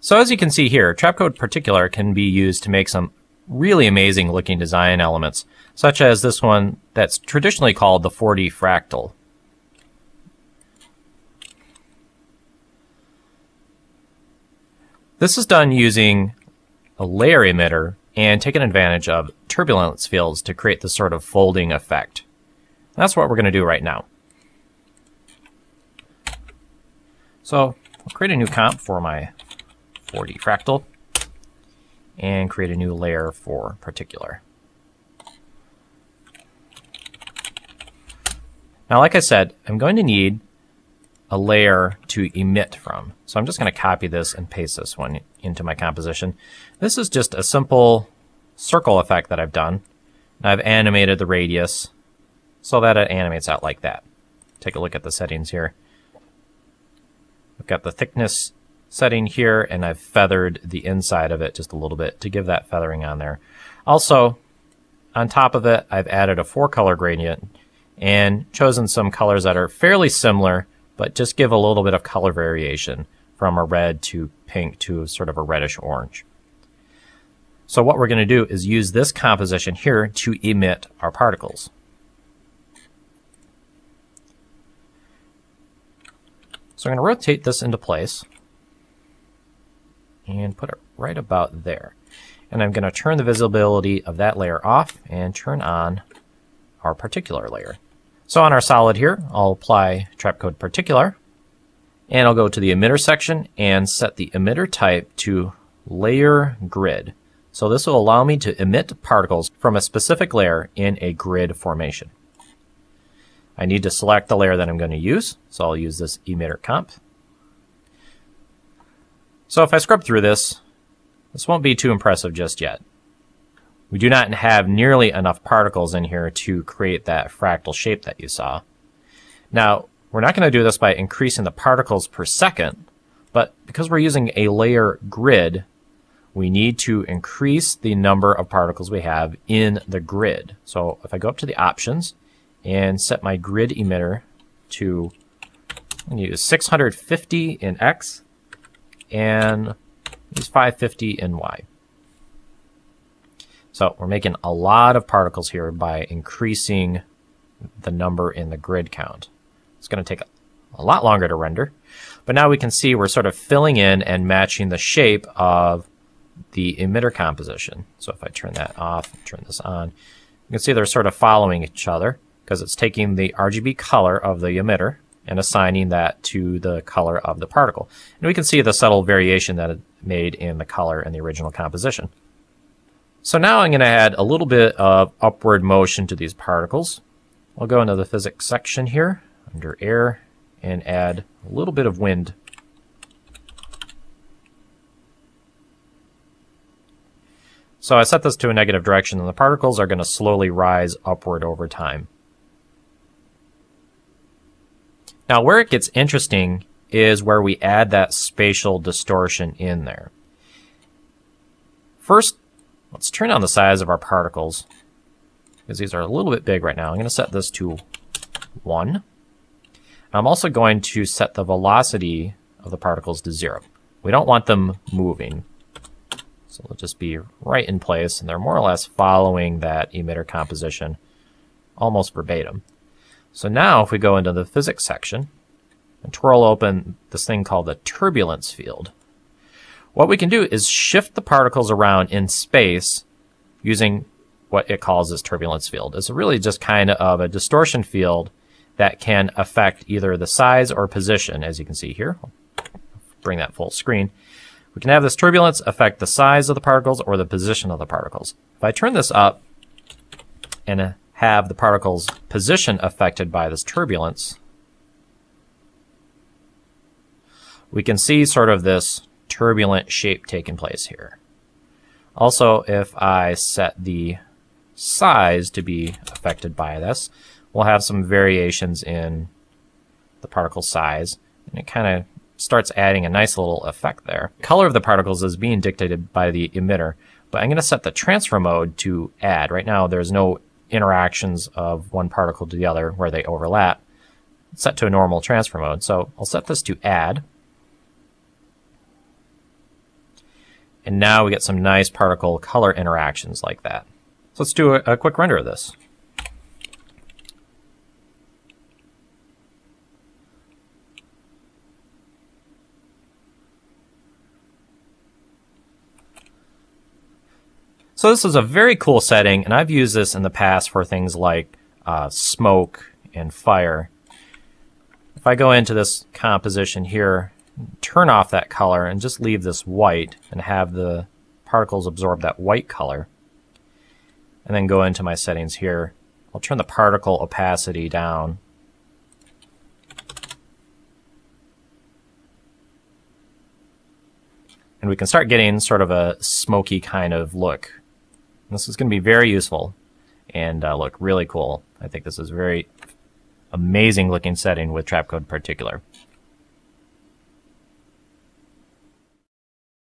So as you can see here, Trapcode Particular can be used to make some really amazing looking design elements, such as this one that's traditionally called the 4D fractal. This is done using a layer emitter and taking advantage of turbulence fields to create this sort of folding effect. That's what we're going to do right now. So I'll create a new comp for my 4D fractal and create a new layer for particular. Now, like I said, I'm going to need a layer to emit from. So I'm just going to copy this and paste this one into my composition. This is just a simple circle effect that I've done. I've animated the radius so that it animates out like that. Take a look at the settings here. I've got the thickness setting here, and I've feathered the inside of it just a little bit to give that feathering on there. Also, on top of it, I've added a 4-color gradient and chosen some colors that are fairly similar, but just give a little bit of color variation from a red to pink to sort of a reddish orange. So what we're going to do is use this composition here to emit our particles. So I'm going to rotate this into place and put it right about there. And I'm going to turn the visibility of that layer off and turn on our particular layer. So on our solid here, I'll apply Trapcode Particular, and I'll go to the emitter section and set the emitter type to layer grid. So this will allow me to emit particles from a specific layer in a grid formation. I need to select the layer that I'm going to use, so I'll use this emitter comp. So if I scrub through this, this won't be too impressive just yet. We do not have nearly enough particles in here to create that fractal shape that you saw. Now, we're not going to do this by increasing the particles per second, but because we're using a layer grid, we need to increase the number of particles we have in the grid. So if I go up to the options and set my grid emitter to, I'm going to use 650 in X and use 550 in Y. So we're making a lot of particles here by increasing the number in the grid count. It's going to take a lot longer to render, but now we can see we're sort of filling in and matching the shape of the emitter composition. So if I turn that off and turn this on, you can see they're sort of following each other because it's taking the RGB color of the emitter and assigning that to the color of the particle. And we can see the subtle variation that it made in the color in the original composition. So now I'm going to add a little bit of upward motion to these particles. I'll go into the physics section here under air and add a little bit of wind. So I set this to a negative direction, and the particles are going to slowly rise upward over time. Now where it gets interesting is where we add that spatial distortion in there. First, let's turn down the size of our particles, because these are a little bit big right now. I'm going to set this to 1. I'm also going to set the velocity of the particles to 0. We don't want them moving. So they'll just be right in place, and they're more or less following that emitter composition almost verbatim. So now if we go into the physics section and twirl open this thing called the turbulence field, what we can do is shift the particles around in space using what it calls this turbulence field. It's really just kind of a distortion field that can affect either the size or position, as you can see here. I'll bring that full screen. We can have this turbulence affect the size of the particles or the position of the particles. If I turn this up and have the particles' position affected by this turbulence, we can see sort of this turbulent shape taking place here. Also, if I set the size to be affected by this, we'll have some variations in the particle size, and it kind of starts adding a nice little effect there. The color of the particles is being dictated by the emitter, but I'm going to set the transfer mode to add. Right now there's no interactions of one particle to the other where they overlap. It's set to a normal transfer mode, so I'll set this to add. And now we get some nice particle color interactions like that. So let's do a quick render of this. So this is a very cool setting, and I've used this in the past for things like smoke and fire. If I go into this composition here, turn off that color and just leave this white and have the particles absorb that white color, and then go into my settings here, I'll turn the particle opacity down. And we can start getting sort of a smoky kind of look. This is going to be very useful and look really cool. I think this is a very amazing looking setting with Trapcode Particular.